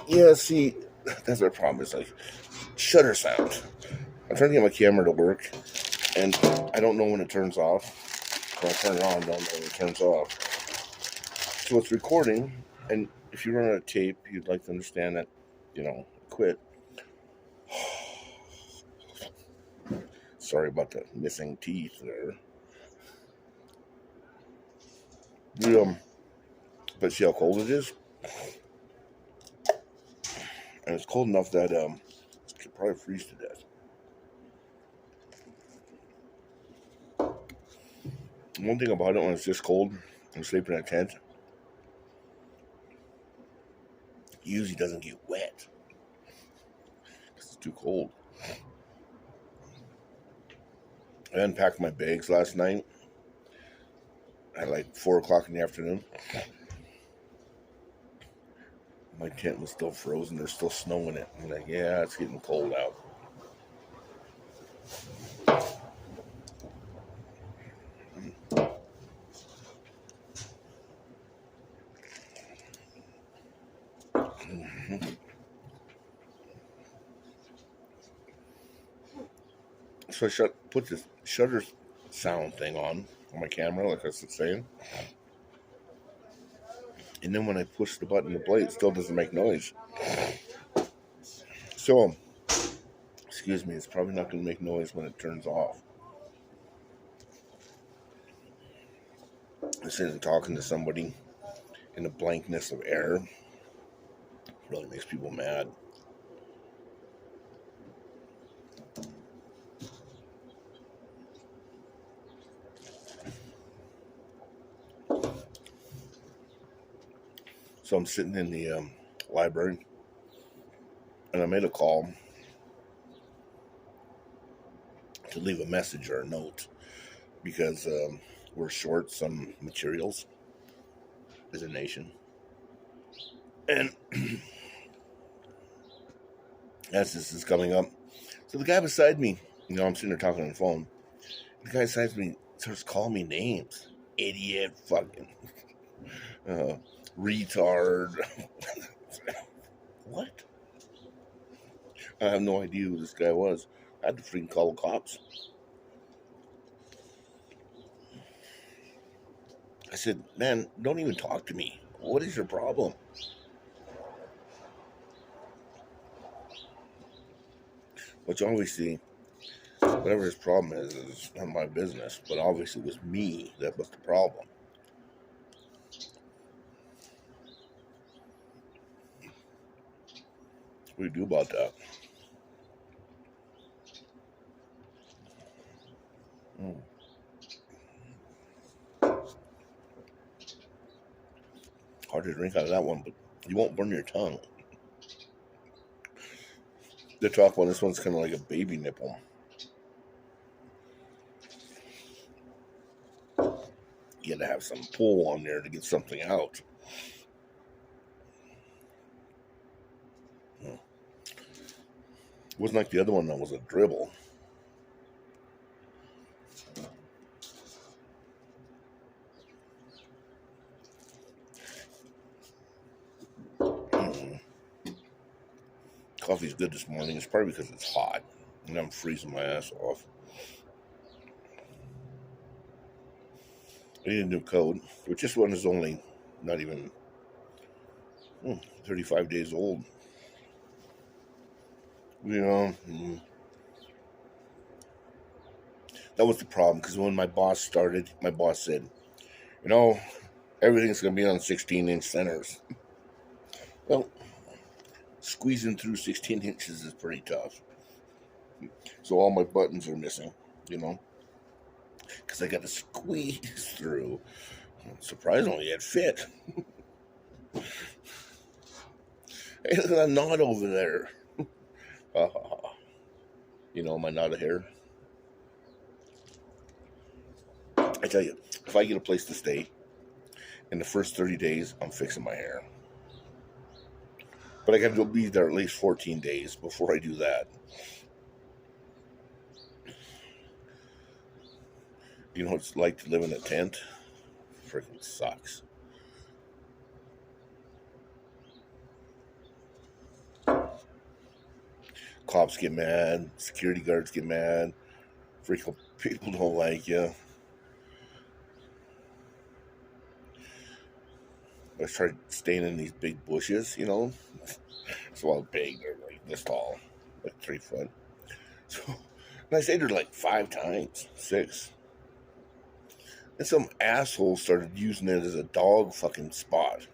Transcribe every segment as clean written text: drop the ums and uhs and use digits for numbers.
Yeah, see, that's my problem. It's like shutter sound. I'm trying to get my camera to work, and I don't know when it turns off. When I turn it on, I don't know when it turns off. So it's recording, and if you run out of tape, you'd like to understand that, quit. Sorry about the missing teeth there. Um, but see how cold it is, and it's cold enough that it could probably freeze to death. One thing about it when it's this cold, I'm sleeping in a tent. It usually doesn't get wet because it's too cold. I unpacked my bags last night at like 4 o'clock in the afternoon. My tent was still frozen. There's still snow in it. I'm like, yeah, it's getting cold out. So I put this shutter sound thing on my camera, like I was saying. And then when I push the button to play, it still doesn't make noise. So, excuse me, it's probably not going to make noise when it turns off. I'm sitting talking to somebody in the blankness of air. It really makes people mad. So I'm sitting in the library, and I made a call to leave a message or a note because we're short some materials as a nation. And as this is coming up, so the guy beside me, I'm sitting there talking on the phone. The guy beside me starts calling me names. Idiot, fucking, uh, retard. What? I have no idea who this guy was. I had to freaking call the cops. I said, man, don't even talk to me. What is your problem? Which obviously, whatever his problem is not my business. But obviously, it was me that was the problem. What do you do about that? Mm. Hard to drink out of that one, but you won't burn your tongue. The top one, this one's kind of like a baby nipple. You got to have some pull on there to get something out. Mm. It wasn't like the other one that was a dribble. Mm. Coffee's good this morning. It's probably because it's hot and I'm freezing my ass off. I need a new coat, which this one is only not even 35 days old. That was the problem because when my boss started, my boss said, you know, everything's going to be on 16-inch centers. Well, squeezing through 16 inches is pretty tough. So all my buttons are missing, you know, because I got to squeeze through. Surprisingly, it fit. Hey, look at that knot over there. My knot of hair. I tell you, if I get a place to stay, in the first 30 days, I'm fixing my hair. But I got to be there at least 14 days before I do that. You know what it's like to live in a tent? Freaking sucks. Cops get mad. Security guards get mad. Freaking people don't like you. I started staying in these big bushes, you know. It's all big. They're like this tall, like 3 foot. So, and I stayed there like 5 times, 6. And some asshole started using it as a dog fucking spot.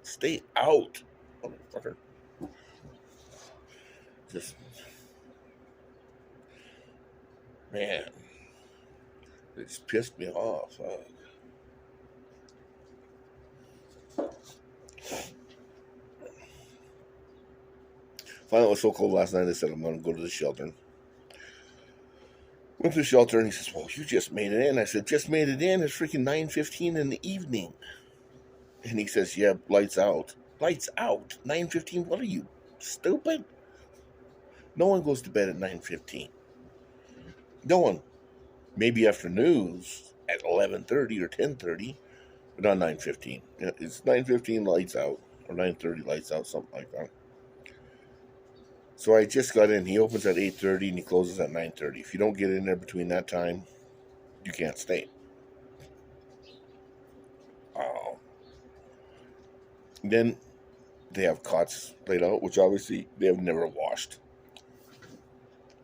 Stay out, motherfucker. Just, man, it just pissed me off. Finally, it was so cold last night, I said, I'm going to go to the shelter. Went to the shelter, and he says, well, you just made it in. I said, just made it in? It's freaking 9:15 in the evening. And he says, yeah, lights out. Lights out? 9:15? What are you, stupid? No one goes to bed at 9:15. No one. Maybe after news at 11:30 or 10:30, but not 9:15. It's 9:15 lights out, or 9:30 lights out, something like that. So I just got in. He opens at 8:30 and he closes at 9:30. If you don't get in there between that time, you can't stay. Then they have cots laid out, which obviously they have never washed.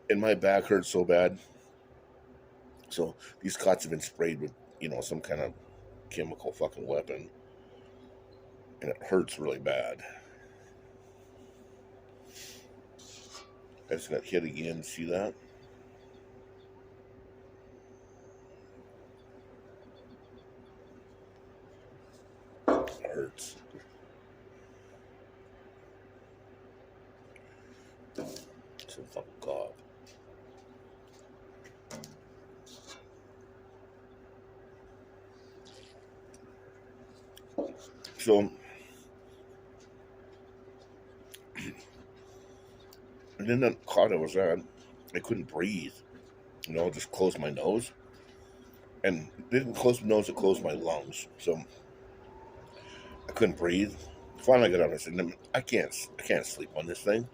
And my back hurts so bad. So these cots have been sprayed with, some kind of chemical fucking weapon. And it hurts really bad. I just got hit again. See that? It hurts. So fucking cough. So, and then that cot I was at, I couldn't breathe. Just closed my nose. And it didn't close my nose, it closed my lungs. So I couldn't breathe. Finally I got up and I said, I can't sleep on this thing.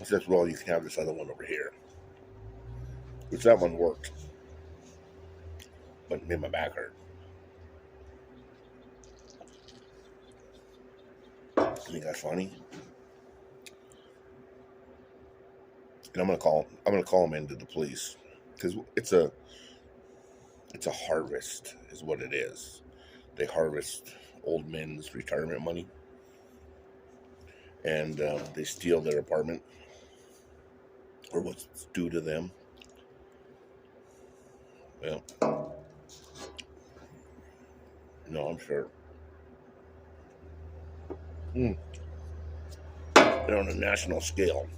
I said, well, you can have this other one over here. Which that one worked. But it made my back hurt. You think that's funny? And I'm gonna call them into the police. Because it's a harvest, is what it is. They harvest old men's retirement money. And they steal their apartment. Or what's due to them. Well, no, I'm sure. They're on a national scale.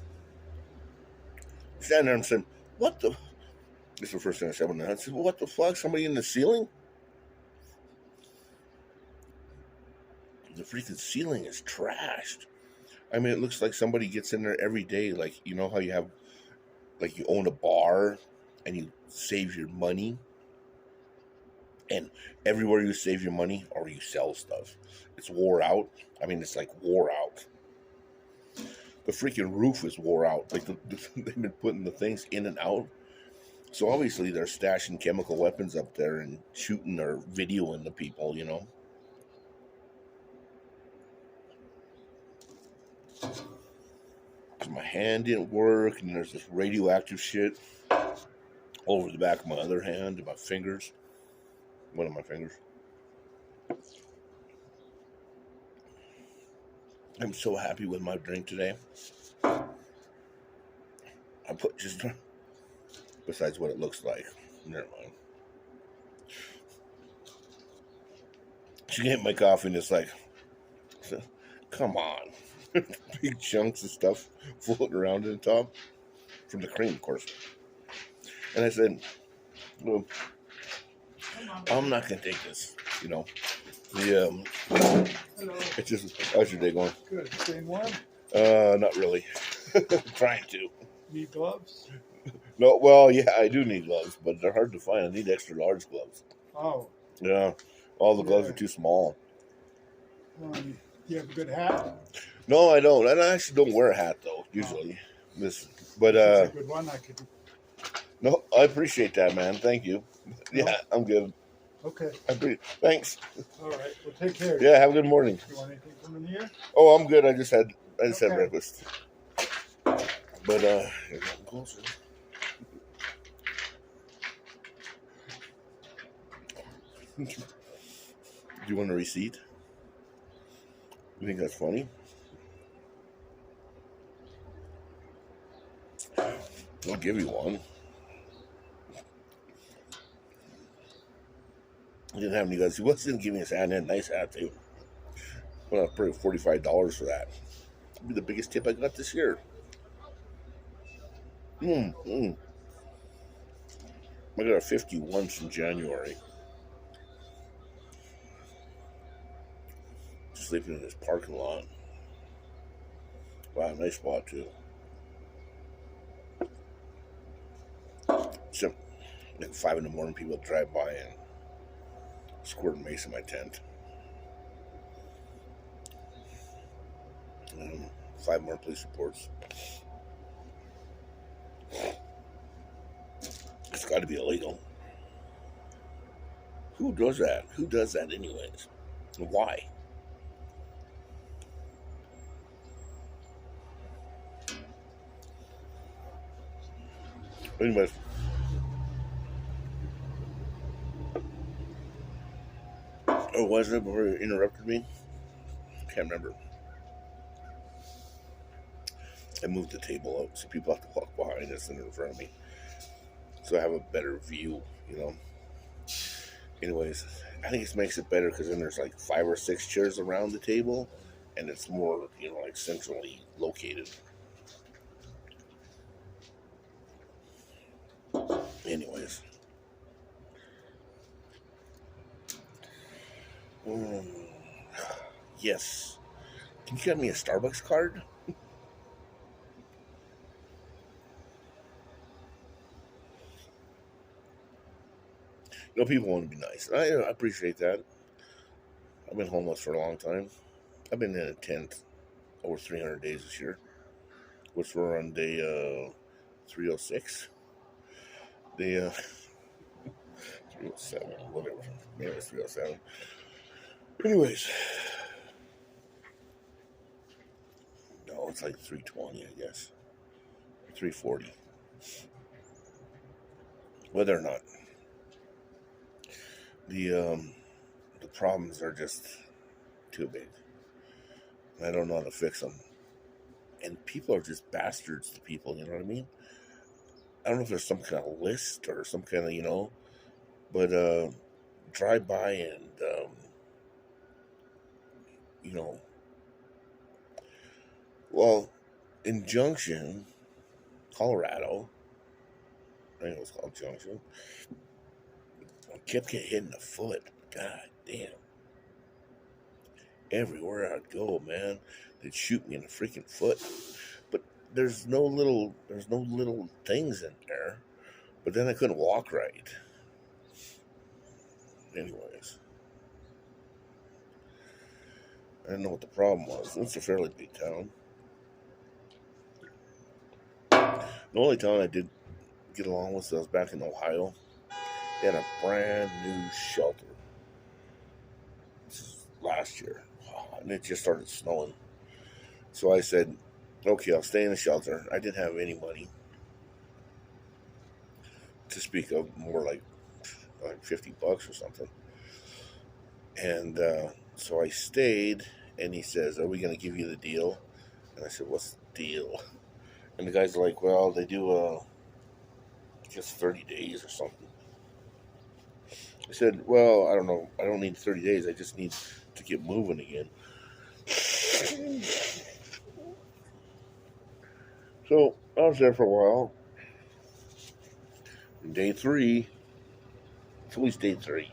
Standing there and saying, what the? This is the first thing I said when I said, what the fuck? Somebody in the ceiling? The freaking ceiling is trashed. I mean, it looks like somebody gets in there every day. Like, you know how you have, like, you own a bar and you save your money? And everywhere you save your money or you sell stuff, it's wore out. I mean, it's like wore out. The freaking roof is wore out. Like, they've been putting the things in and out. So obviously they're stashing chemical weapons up there and shooting or videoing the people, Because my hand didn't work, and there's this radioactive shit all over the back of my other hand and my fingers. One of my fingers. I'm so happy with my drink today. I put just, besides what it looks like. Never mind. She gave my coffee and it's like, come on. Big chunks of stuff floating around in the top. From the cream, of course. And I said, well, I'm not going to take this, Hello. It's just, how's your day going? Good. Staying warm? Not really. Trying to. Need gloves? No, well, yeah, I do need gloves, but they're hard to find. I need extra large gloves. Oh. Yeah. All the gloves are too small. Do you have a good hat? No, I don't. I actually don't wear a hat, though, usually. This, but It's a good one. I could. no, I appreciate that, man. Thank you. No? Yeah, I'm good. Okay. Thanks. All right. Well, take care. Yeah, have a good morning. You want anything from in here? Oh, I'm good. I just had Okay. breakfast. But here, come closer. Do you want a receipt? You think that's funny? I'll give you one. I didn't have any guys. He wasn't giving us a hat. And a nice hat too. Well, I paid $45 for that. It'll be the biggest tip I got this year. I got a 50 once in January. Sleeping in this parking lot. Wow, nice spot too. So, like 5 in the morning, people drive by and squirt mace in my tent. 5 more police reports. It's got to be illegal. Who does that? Who does that anyways? Why? Anyways. Oh, wasn't it before you interrupted me? Can't remember. I moved the table out so people have to walk behind us and in front of me. So I have a better view, you know. Anyways, I think it makes it better because then there's like 5 or 6 chairs around the table and it's more, you know, like centrally located. Anyways. Yes. Can you get me a Starbucks card? No, people want to be nice. I appreciate that. I've been homeless for a long time. I've been in a tent over 300 days this year, which we're on day 306. Day 307, whatever. Maybe it's 307. Anyways. No, it's like 320, I guess. 340. Whether or not. The problems are just too big. I don't know how to fix them. And people are just bastards to people, you know what I mean? I don't know if there's some kind of list or some kind of, you know, but drive by and, you know, well, in Junction, Colorado, I think it was called Junction, I kept getting hit in the foot. God damn. Everywhere I'd go, man, they'd shoot me in the freaking foot. But there's no little things in there. But then I couldn't walk right. Anyways, I didn't know what the problem was. It's a fairly big town. The only town I did get along with was back in Ohio. They had a brand new shelter. This is last year. And it just started snowing. So I said, okay, I'll stay in the shelter. I didn't have any money to speak of, more like $50 or something. And so I stayed, and he says, are we going to give you the deal? And I said, what's the deal? And the guy's like, well, they do just 30 days or something. I said, well, I don't know. I don't need 30 days. I just need to get moving again. So I was there for a while. And day 3, it's always day 3.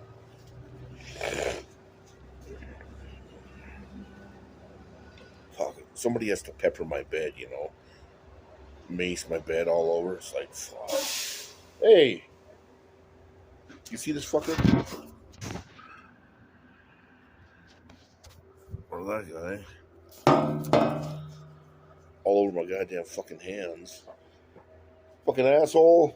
Fuck, somebody has to pepper my bed, you know. Mace my bed all over. It's like, fuck. Hey, you see this fucker? Or that guy. all over my goddamn fucking hands. Fucking asshole.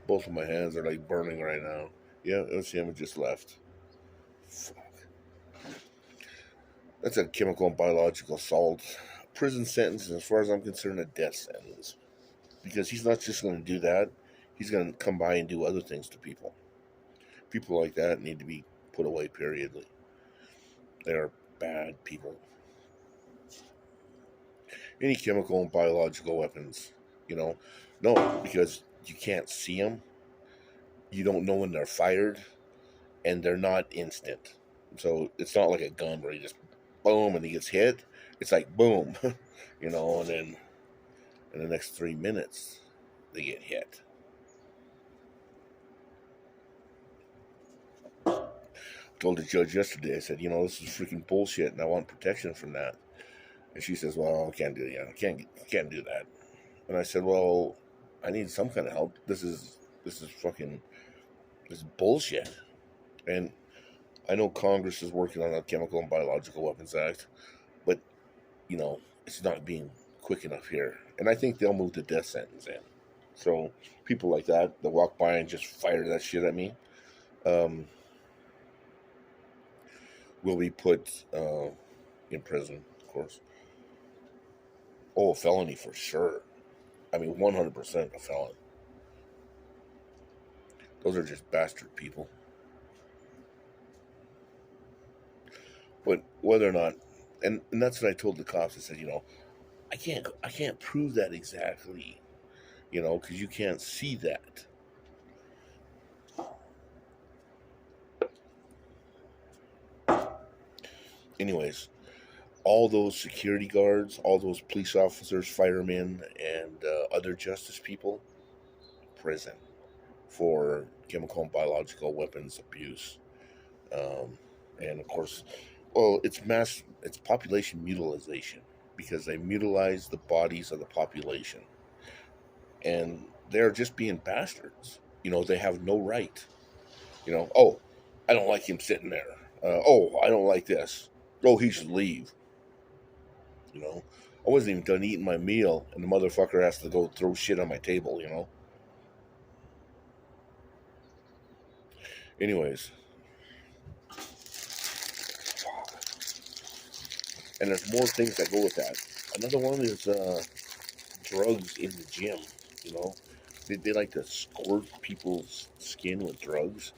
Both of my hands are like burning right now. Yeah, it was him who just left. Fuck. That's a chemical and biological assault. Prison sentence, as far as I'm concerned, a death sentence. Because he's not just going to do that, he's going to come by and do other things to people. People like that need to be put away, period. They are bad people. Any chemical and biological weapons, no, because you can't see them. You don't know when they're fired, and they're not instant. So it's not like a gun where you just boom and he gets hit. It's like boom, and then in the next 3 minutes they get hit. I told the judge yesterday, I said, this is freaking bullshit, and I want protection from that. And she says, well, I can't do that. I can't do that. And I said, well, I need some kind of help. This is bullshit. And I know Congress is working on a Chemical and Biological Weapons Act, but it's not being quick enough here. And I think they'll move the death sentence in. So people like that walk by and just fire that shit at me, will be put in prison, of course. Oh, a felony for sure. I mean, 100% a felon. Those are just bastard people. But whether or not, and that's what I told the cops. I said, I can't prove that exactly, because you can't see that. Anyways, all those security guards, all those police officers, firemen, and other justice people, prison for chemical and biological weapons abuse. And of course, it's population mutilation, because they mutilize the bodies of the population, and they're just being bastards. They have no right. Oh, I don't like him sitting there. Oh, I don't like this. Oh, he should leave. I wasn't even done eating my meal, and the motherfucker has to go throw shit on my table. Anyways, and there's more things that go with that. Another one is drugs in the gym. They like to squirt people's skin with drugs.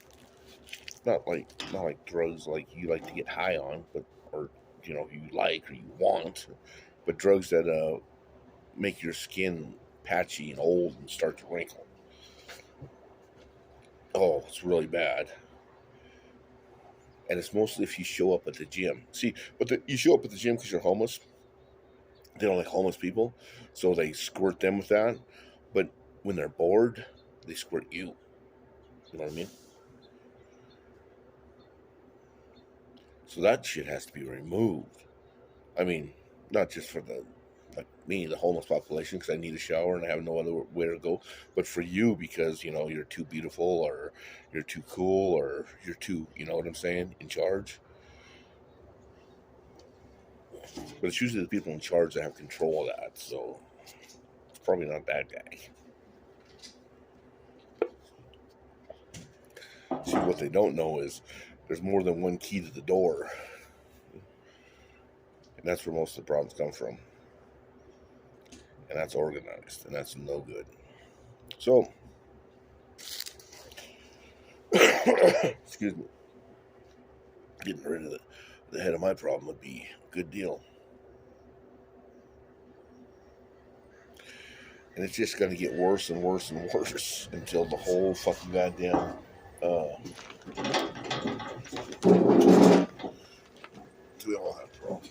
Not like drugs like you like to get high on, but or you like or you want, but drugs that make your skin patchy and old and start to wrinkle. Oh, it's really bad. And it's mostly if you show up at the gym. See, but you show up at the gym because you're homeless. They don't like homeless people, so they squirt them with that. But when they're bored, they squirt you. You know what I mean? So that shit has to be removed. I mean, not just for the homeless population, because I need a shower and I have no other way to go, but for you, because you're too beautiful, or you're too cool, or you're too, what I'm saying, in charge. But it's usually the people in charge that have control of that, so it's probably not a bad guy. See, what they don't know is there's more than one key to the door, and that's where most of the problems come from. And that's organized, and that's no good. So, excuse me, getting rid of the head of my problem would be a good deal. And it's just going to get worse and worse and worse until the whole fucking goddamn we all have problems.